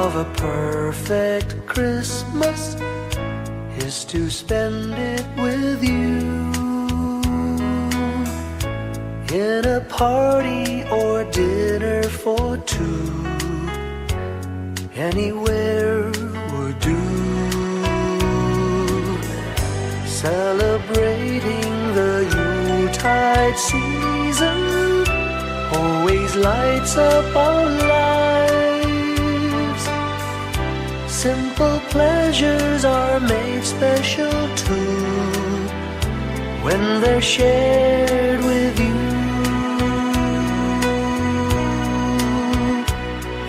of a perfect Christmas is to spend it with you, in a party or dinner for two. Anywhere would do. Celebrating the Yuletide season always lights up our lives. Simple pleasures are made special too when they're shared with you.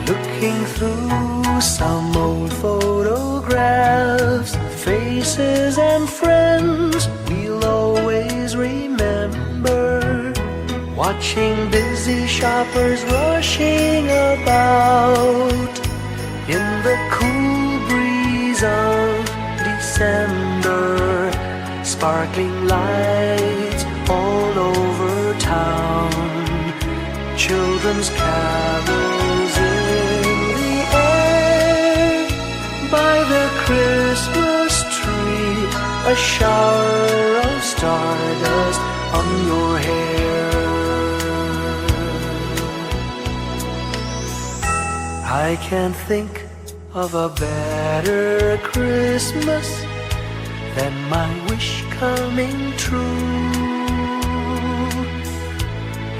Looking through some old photographs, faces and friends we'll always remember. Watching busy shoppers rushing about in the cool breeze of December. Sparkling lights all over town, children's carols in the air. By the Christmas tree, a shower of stardust on your hair. I can't think of a better Christmas than my wish coming true.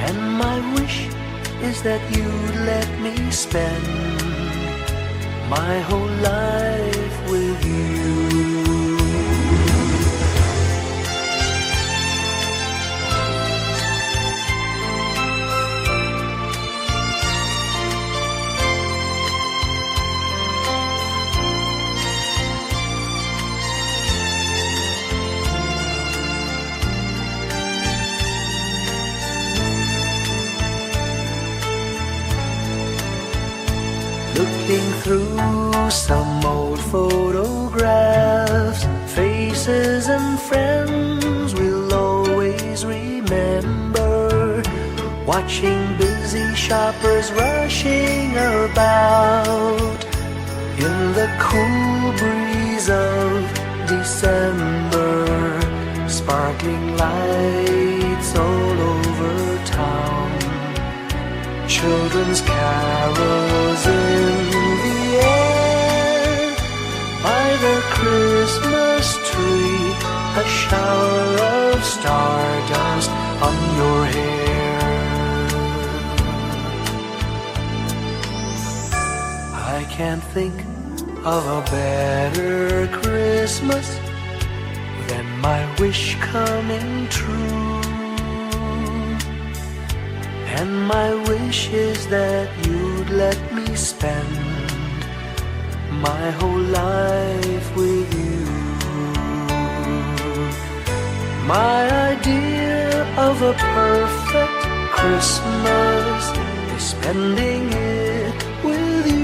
And my wish is that you'd let me spend my whole life with you. Looking through some old photographs, faces and friends we'll always remember. Watching busy shoppers rushing about in the cool breeze of December. Sparkling lights all over town, children's carols in the air. By the Christmas tree, a shower of stardust on your hair. I can't think of a better Christmas than my wish coming true. And my wish is that you'd let me spend my whole life with you. My idea of a perfect Christmas is spending it with you.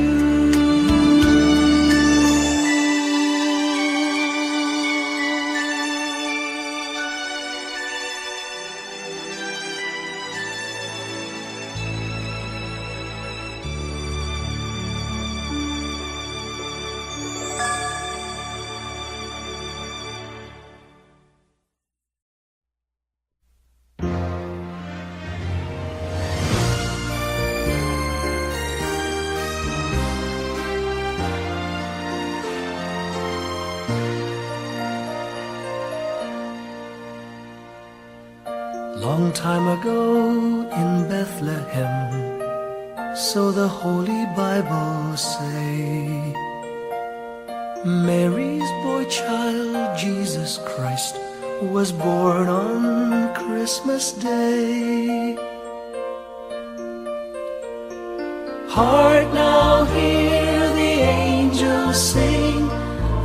Long time ago in Bethlehem, so the Holy Bible say, Mary's boy child, Jesus Christ, was born on Christmas Day. Hark now, hear the angels sing,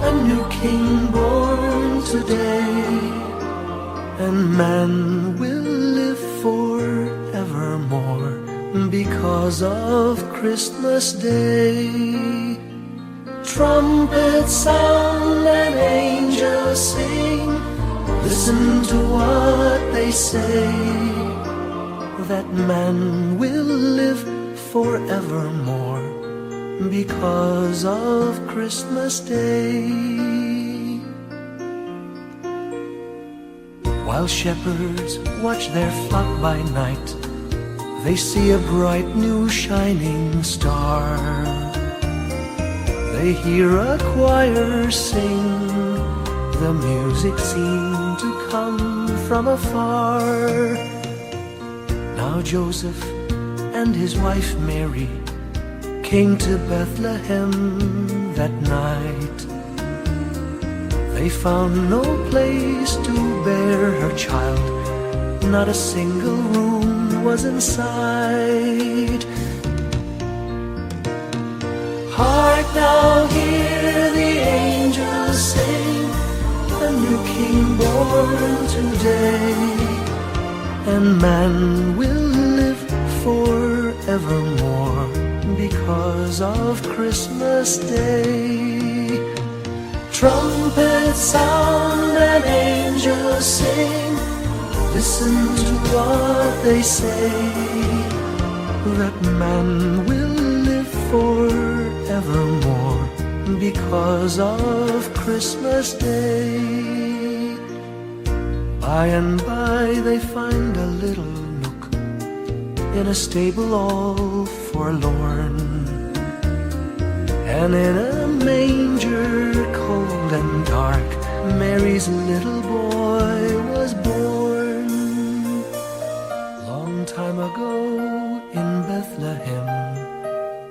a new King born today, and man will live forevermore because of Christmas Day. Trumpets sound and angels sing, listen to what they say, that man will live forevermore because of Christmas Day. While shepherds watch their flock by night, they see a bright new shining star. They hear a choir sing, the music seemed to come from afar. Now Joseph and his wife Mary came to Bethlehem that night. They found no place to bear her child, not a single room was in sight. Hark now, hear the angels sing, a new king born today, and man will live forevermore because of Christmas Day. Trumpets sound and angels sing, listen to what they say, that man will live forevermore because of Christmas Day. By and by they find a little nook in a stable all forlorn, and in a manger cold and dark, Mary's little boy was born. Long time ago in Bethlehem,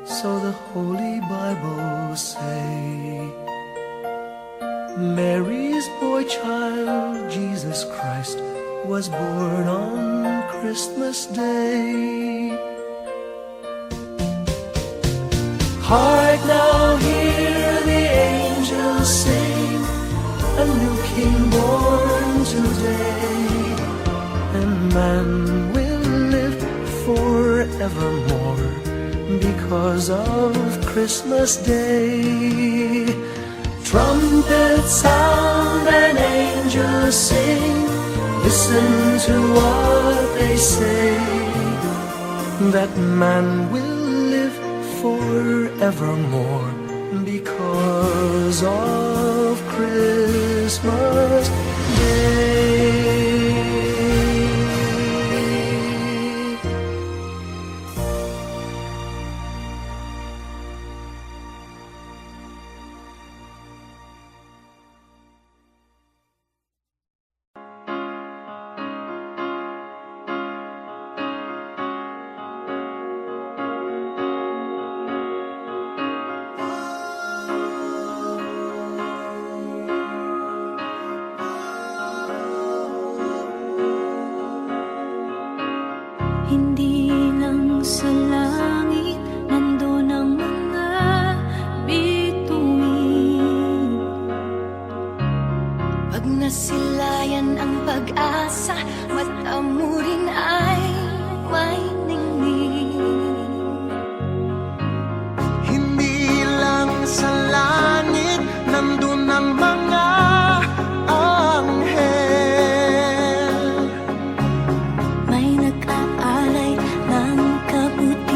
so the Holy Bible say, Mary's boy child, Jesus Christ, was born on Christmas Day. Hark now, hear the angels sing, a new king born today, and man will live forevermore because of Christmas Day. Trumpets sound and angels sing, listen to what they say, that man will live forevermore because of Christmas Day. Hindi lang sa langit nandun ang mga bituin. Pag nasilayan ang pag-asa, mata mo rin ay may ningning. Hindi lang sa langit nandun ang mga anghel, May nag-aalay ng kabuti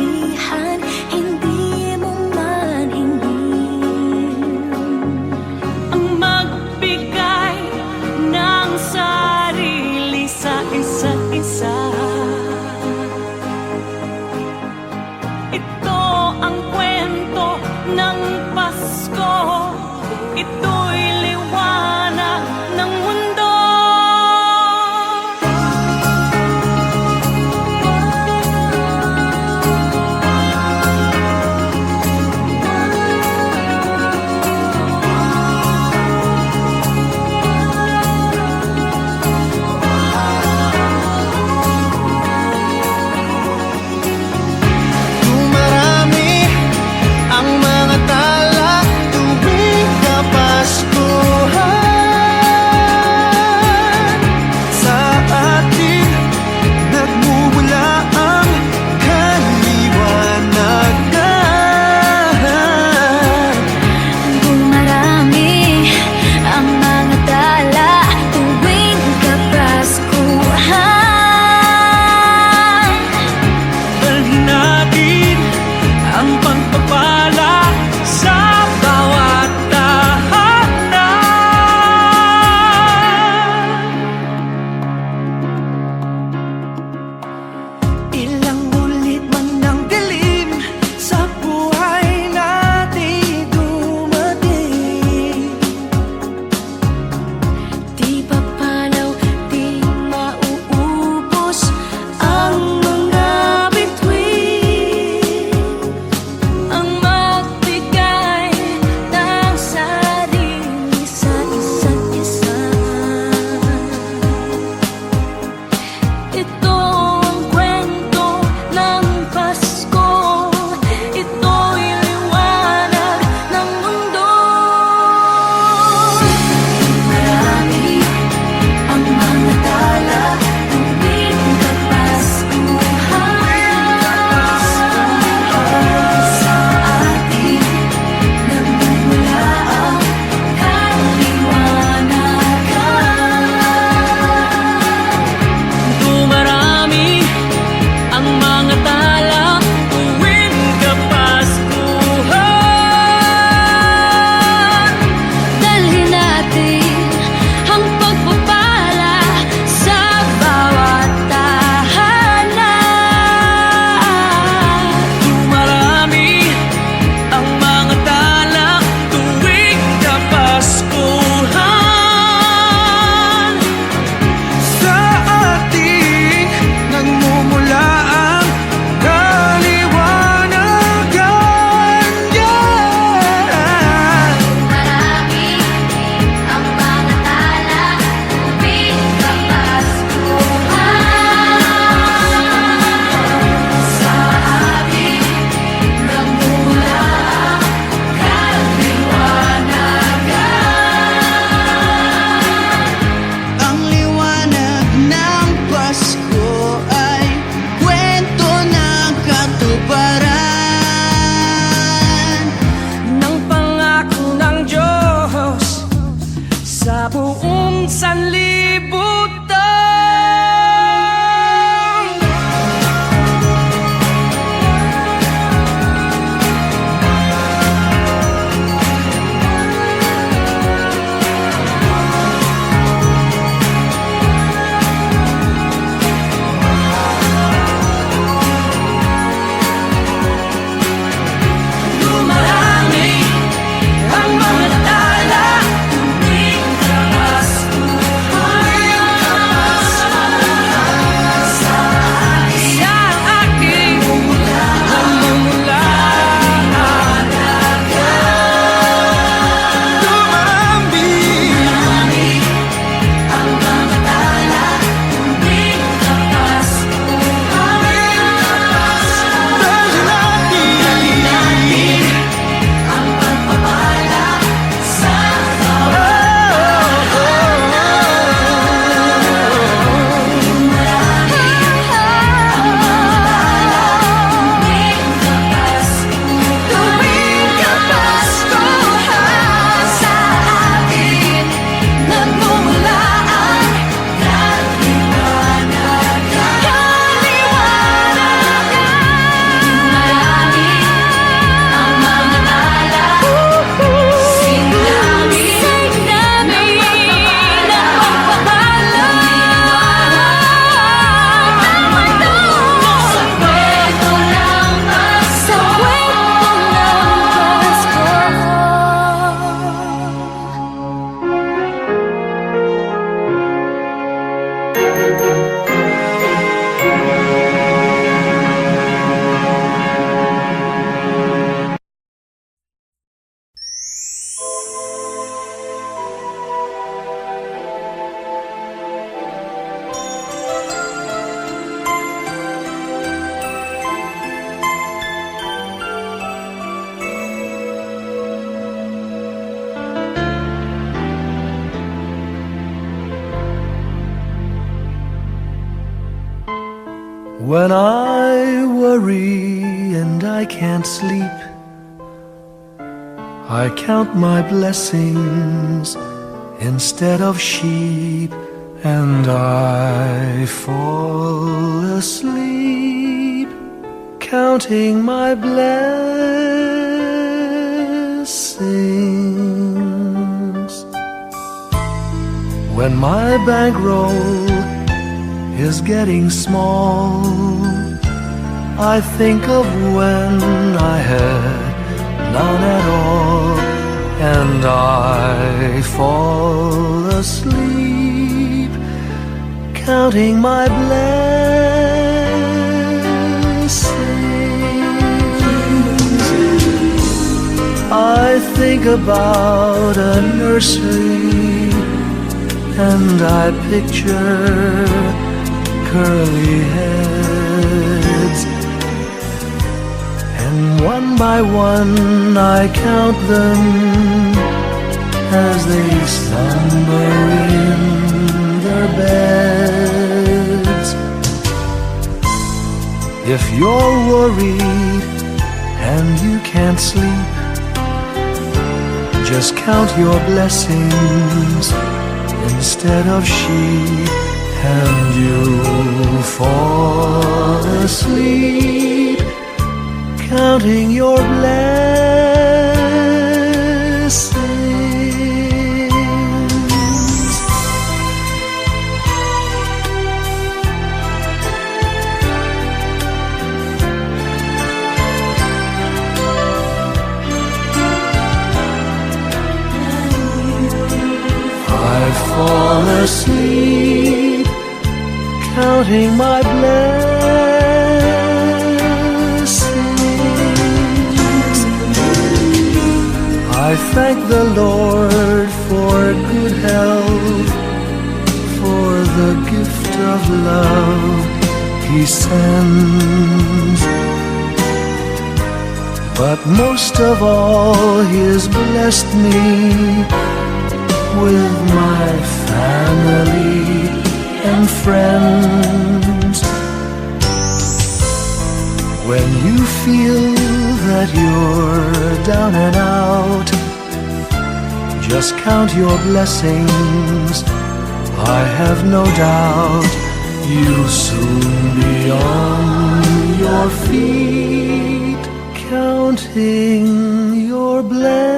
When I worry and I can't sleep, I count my blessings instead of sheep, and I fall asleep counting my blessings. When my bankroll is getting small, I think of when I had none at all, and I fall asleep counting my blessings. I think about a nursery, and I picture curly heads, and one by one I count them as they slumber in their beds. If you're worried and you can't sleep, just count your blessings instead of sheep, and you'll fall asleep counting your blessings. I fall asleep counting my blessings. I thank the Lord for good health, for the gift of love He sends. But most of all, He has blessed me with my family and friends. When you feel that you're down and out, just count your blessings. I have no doubt you'll soon be on your feet, counting your blessings.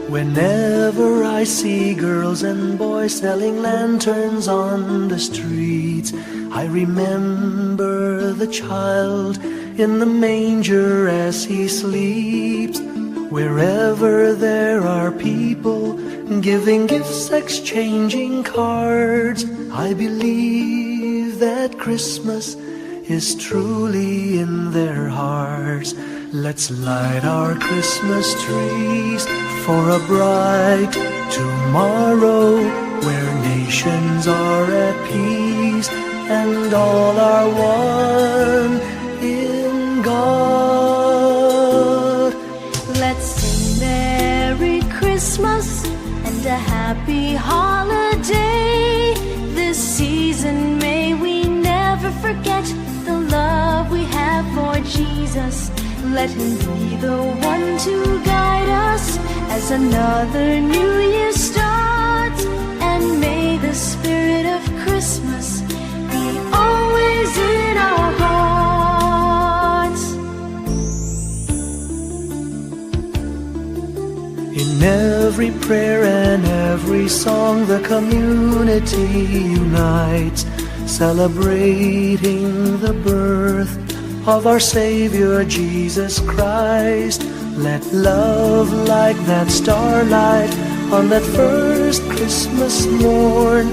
Whenever I see girls and boys selling lanterns on the streets, I remember the child in the manger as he sleeps. Wherever there are people giving gifts, exchanging cards, I believe that Christmas is truly in their hearts. Let's light our Christmas trees for a bright tomorrow, where nations are at peace and all are one in God. Let's sing Merry Christmas and a happy holiday. This season may we never forget the love we have for Jesus. Let Him be the one to guide us as another new year starts. And may the spirit of Christmas be always in our hearts. In every prayer and every song, the community unites, celebrating the birth of our Savior Jesus Christ. Let love like that starlight on that first Christmas morn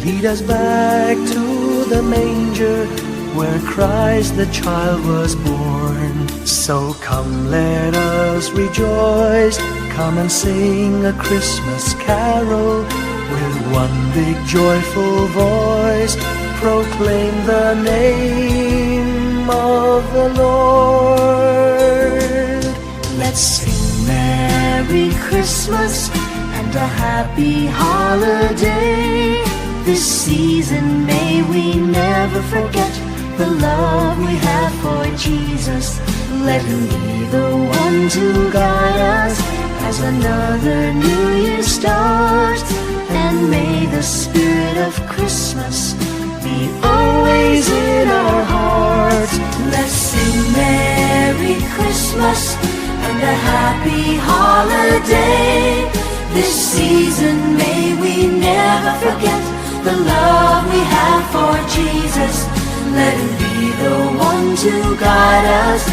lead us back to the manger where Christ the child was born. So come, let us rejoice, come and sing a Christmas carol with one big joyful voice, proclaim the name of the Lord. Let's sing Merry Christmas and a happy holiday. This season may we never forget the love we have for Jesus. Let him be the one to guide us as another new year starts. And may the spirit of Christmas be always in our hearts. Let's sing Merry Christmas and a happy holiday. This season may we never forget the love we have for Jesus. Let him be the one to guide us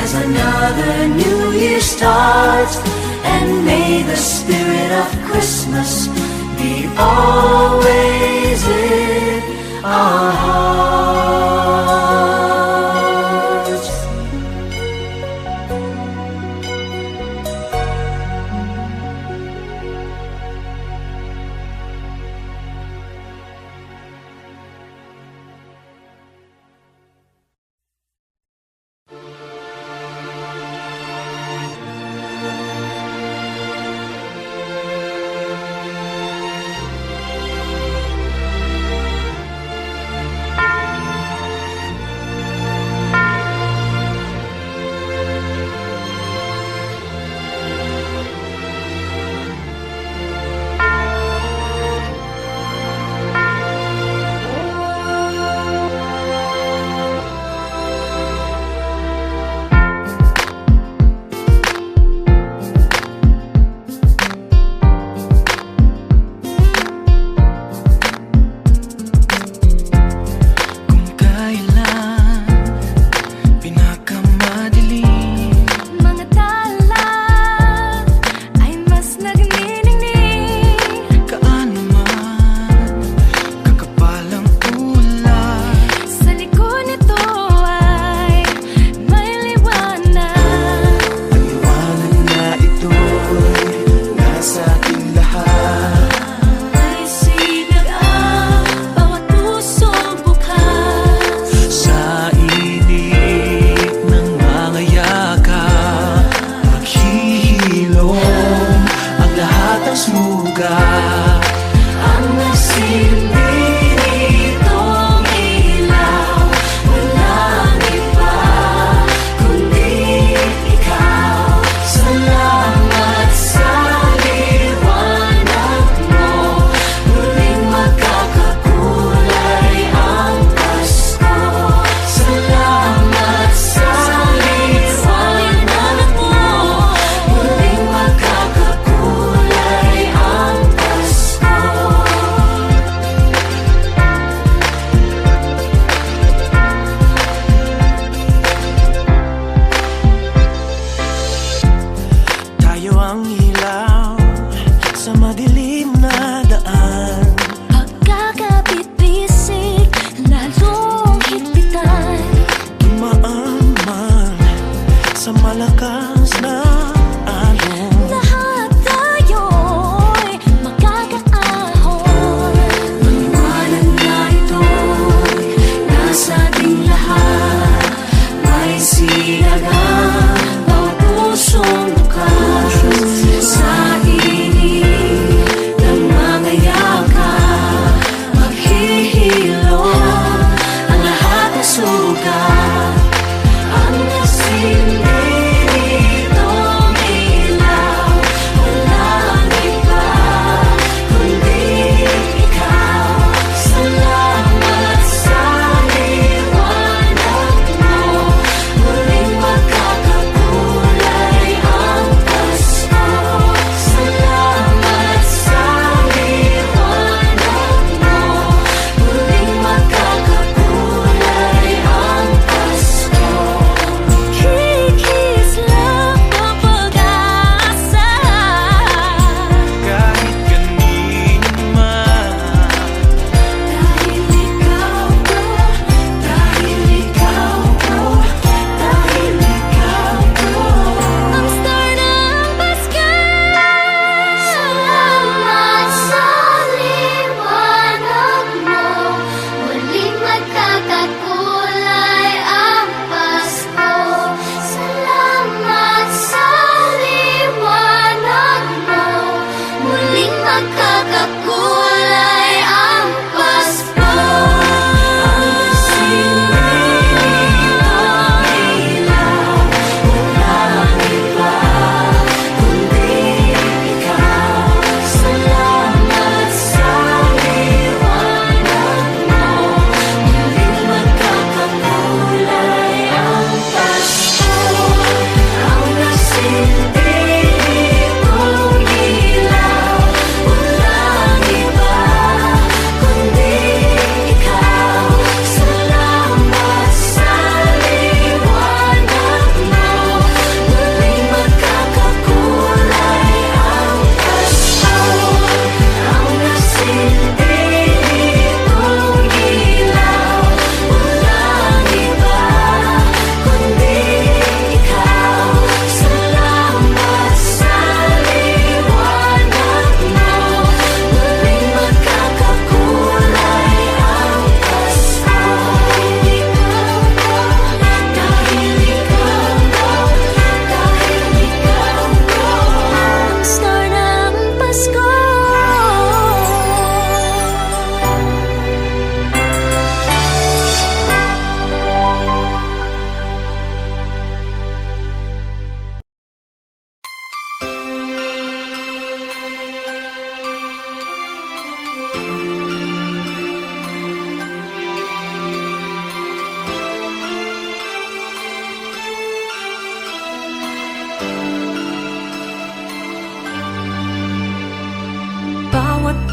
as another new year starts. And may the spirit of Christmas be always in our hearts. Ang nagsindi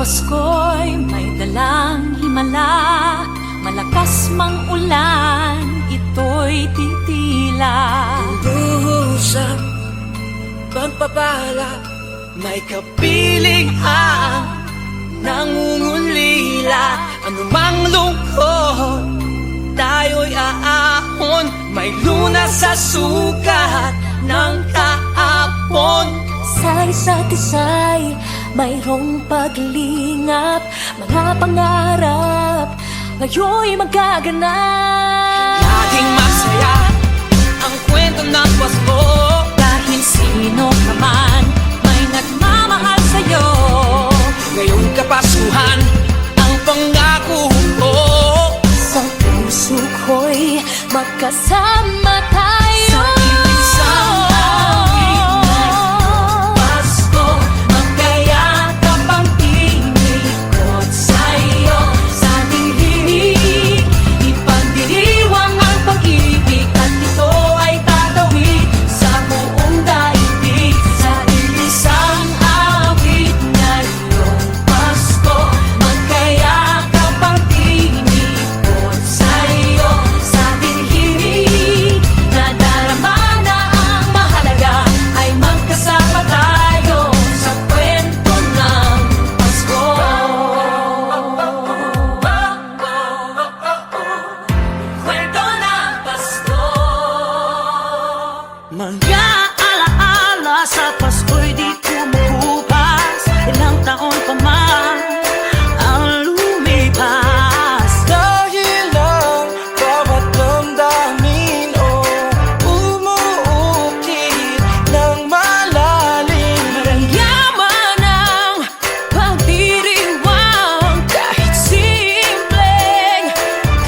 Pasko'y may dalang himala, malakas mang ulan, ito'y titila. Lubusang pagpapala, may kapiling ang nangungulila. Anumang lungkot, tayo'y aahon, may lunas sa sukat ng kahapon. Sa isa't isa'y mayroong paglingap, mga pangarap ngayon'y magaganap. Laging masaya ang kwento ng Pasko, Dahil sino ka man may nagmamahal sa'yo. ngayong Kapaskuhan ang pangako ko. Sa puso ko'y magkasama tayo. Sa isang awit ngayong Pasko, magkayakap ang tinikot sa'yo. Sa ating hilig, ipagdiriwang ang pag-ibig, at ito ay tatawid sa buong daigdig. Sa isang awit ngayong Pasko, magkayakap ang tinikot sa'yo. Sa ating hilig, nadarama na ang mahalaga, ay magkasama tayo sa kwento ng Pasko. Kwento ng Pasko. Mga alaala sa Pasko'y di kumukupas, ilang taon pa man ang lumipas. Dahil ang bawat damdamin o umuukit ng malalim. Maramyaman ang pagdiriwang, kahit simpleng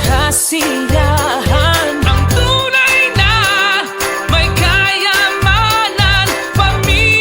kasiyahan. Ang tunay na may kayamanan, pamilya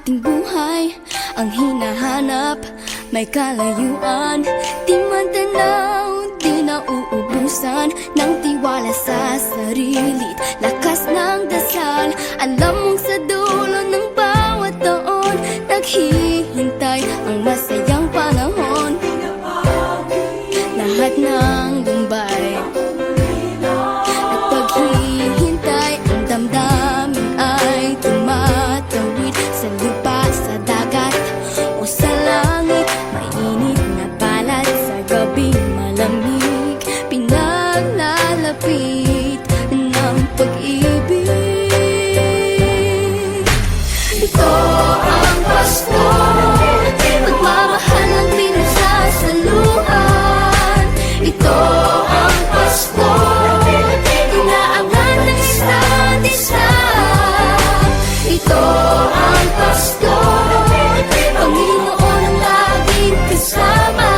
ating buhay ang hinahanap. May kalayuan, di man tanaw, di nauubusan ng tiwala sa sarili, lakas ng dasal. Alam mong sa dulo ng bawat taon, naghihintay ang masayang panahon. Lahat ng lumbay at paghihintay, ang damdamin ay tumatawid sa lupa, sa dagat o sa langit. Mainit na balat sa gabi malamig, pinaglalapit ng pag-ibig. Ito ang Pasko, pagmamahal ang pinagsasaluhan. Ito ang Pasko, inaangan ng isa't isa. Ito ang Pasko, Panginoon ang laging kasama.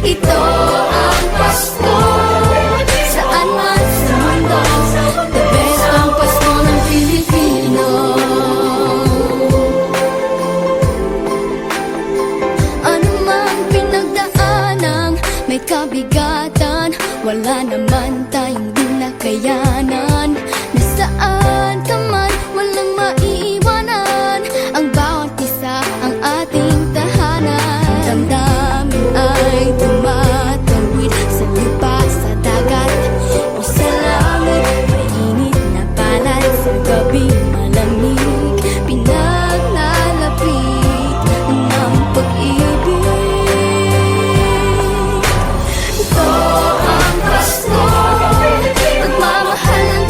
Ito ang Pasko, saan man sa mundo, the best ang Pasko ng Pilipino. Ano mang pinagdaanang may kabigatan, wala naman tayong di nakayanan. Nasaan ka man, walang maiiwanan, ang bawat isa ang ating tahanan. Damdamin ay tumatawid sa lupa, sa dagat o sa langit. Mainit na balat sa gabi malamig, pinaglalapit ng pag-ibig. Ito ang Pasko, pagmamahal ang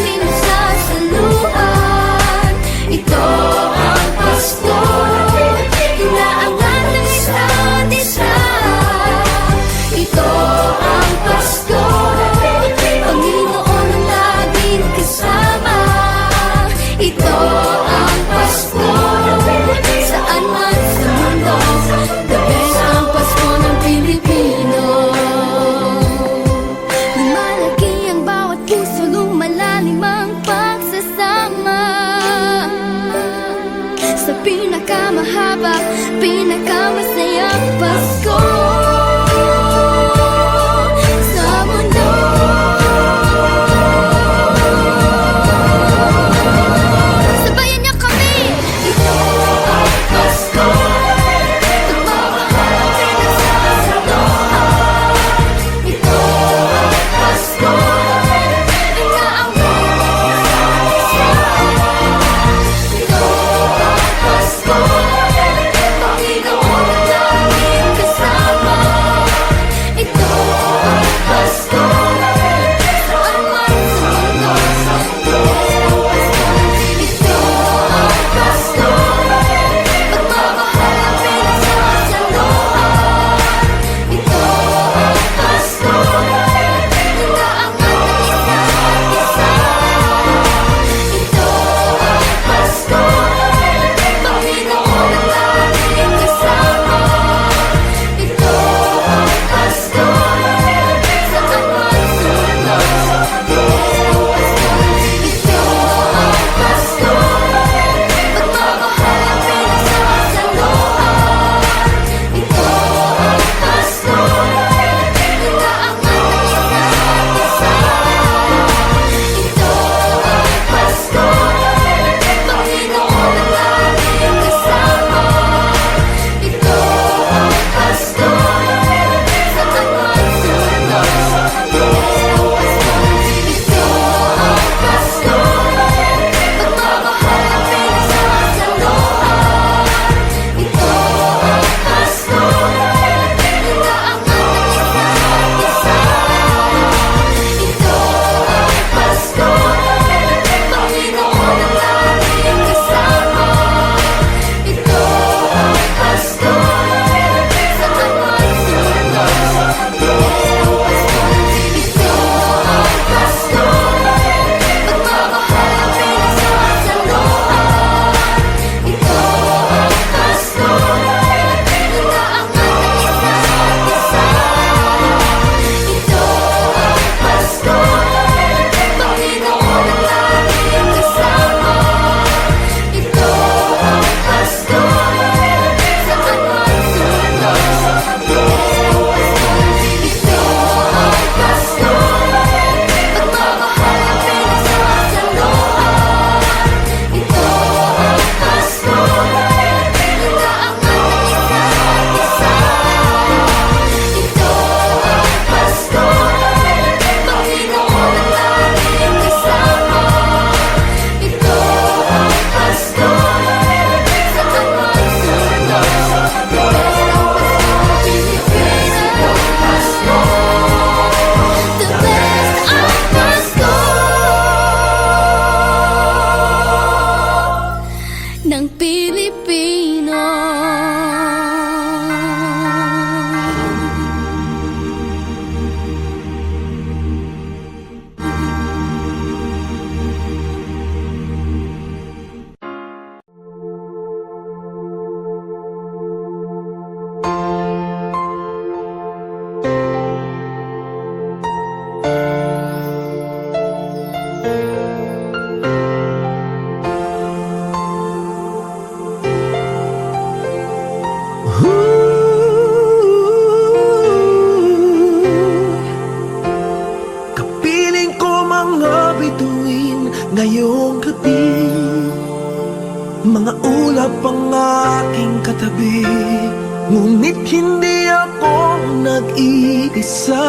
Ngunit hindi ako nag-iisa,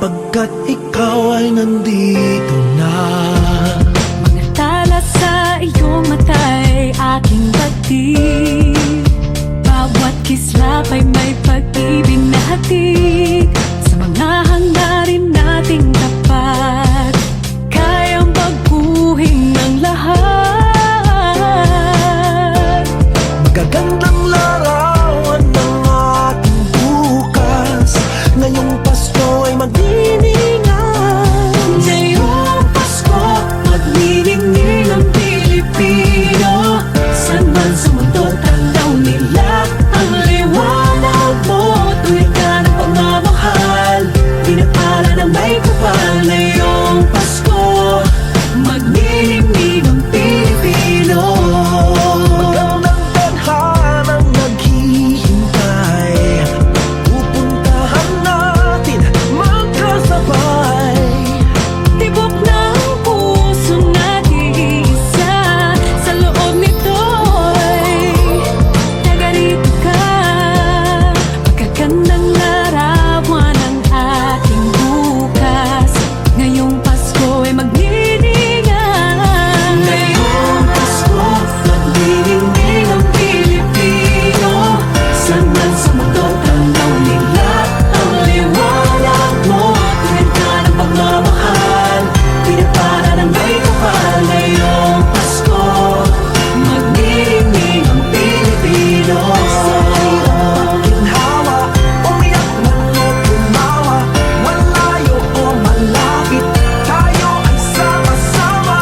pagkat ikaw ay nandito na. Mga tala sa iyong mata'y aking batid. Bawat kislap ay may pag-ibig na hatid. Sa mga hangarin nating tapat, kayang baguhin ang lahat. Magagandang larawan ng ating bukas. Ngayong Pasko ay magdiningan. Ngayong Pasko, magniningning ang Pilipino. Saan man sa mundo, tanaw nila ang liwanag mo. Tuwid ka ng pagmamahal, pinapala ng may kapal. Ngayong Pasko, magniningning ang Pilipino. Magandang tadhanang naghihintay, pupuntahan natin magkasabay. Tibok ng puso nag-iisa, sa loob nito'y taga-rito ka. Magagandang larawan ang ating bukas. Ngayong Pasko ay magniningan. Ngayong Pasko, magniningning ang Pilipino. Saan man sa mundo, tanaw nila ang liwanag mo. Tuwid ka ng pagmamahal, pinapala ng may kapal. Ngayong Pasko, magniningning ang Pilipino. Sa hirap maginhawa, umiyak man o tumawa, malayo o malapit, tayo ay sama-sama.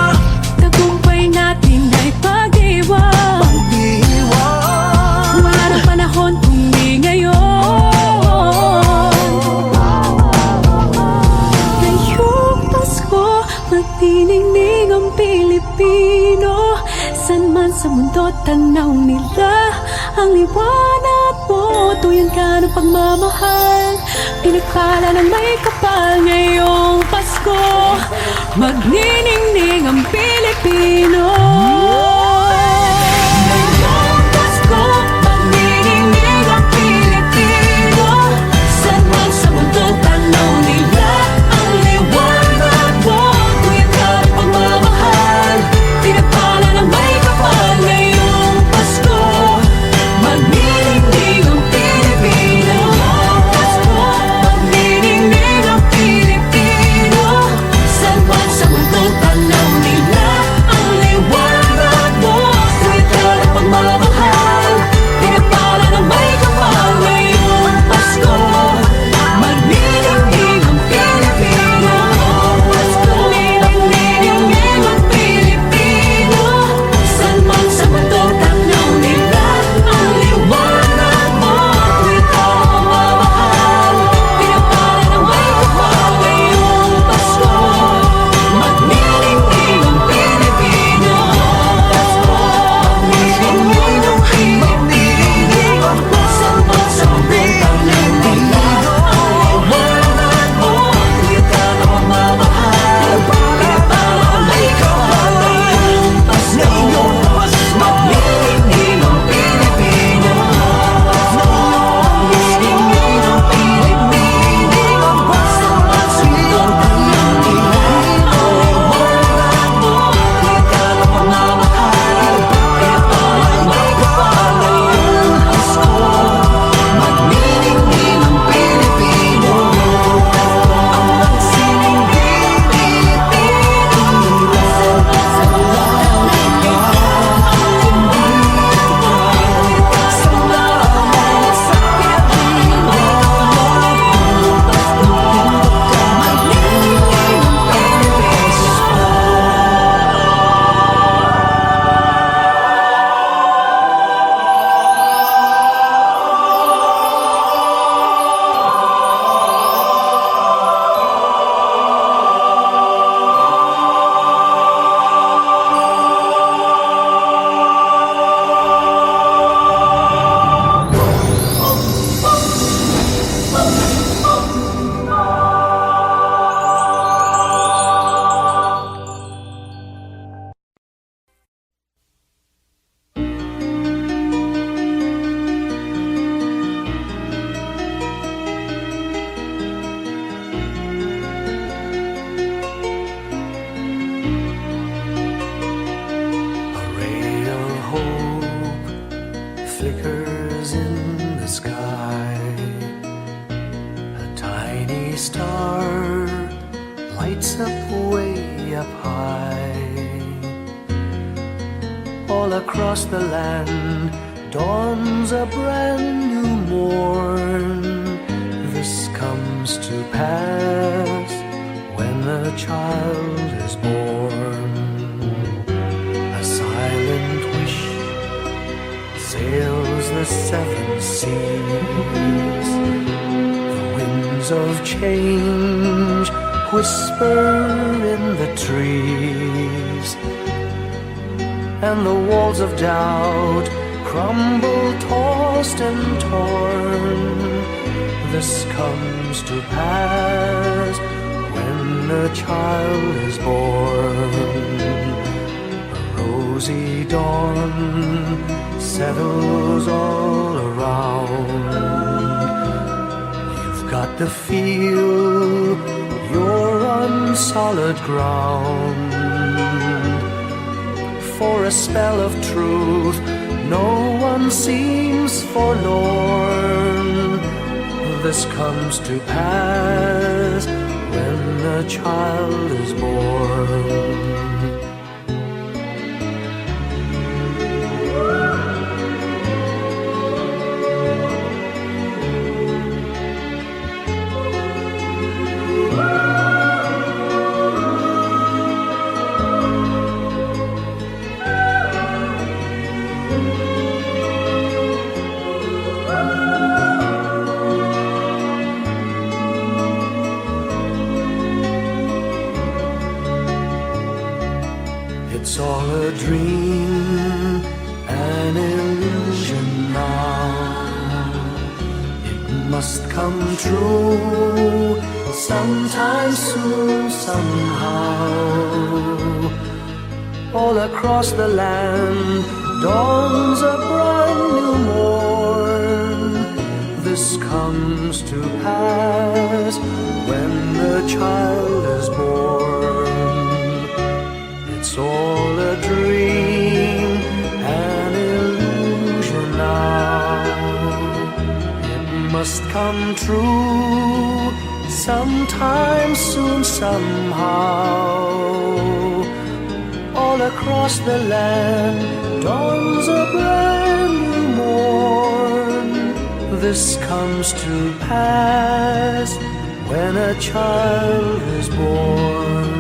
Tagumpay natin ay pag-iwan. Pag-iwan, Wala na panahon kung di ngayon. Ngayong Pasko, magniningning ang Pilipino. Saan man sa mundo, tanaw nila ang liwanag mo. Tuyan ka ng pagmamahal, pinagpala ng may kapal. Ngayong Pasko, magniningning ang Pilipino. Ngayong Pasko, magniningning ang Pilipino. Saan man sa mundo, tanaw nila ang liwanag mo. Tuyan ka ng pagmamahal, pinagpala ng may kapal. Ngayong Pasko, magniningning ang Pilipino. Pasko, magniningning ang Pilipino. Saan man sa mundo, tanaw nila ang liwanag star lights up way up high. All across the land dawns a brand new morn. This comes to pass when a child is born. A silent wish sails the seven seas. The winds of change whisper in the trees, and the walls of doubt crumble, tossed and torn. This comes to pass when a child is born. A rosy dawn settles all around. You've got to feel you're on solid ground. For a spell of truth, no one seems forlorn. This comes to pass when a child is born. It's all a dream, an illusion now. It must come true sometime soon, somehow. All across the land dawns a brand new morn. This comes to pass when the child is born. It's all a dream, an illusion now. It must come true sometime soon, somehow. All across the land dawns a brand new morn. This comes to pass when a child is born.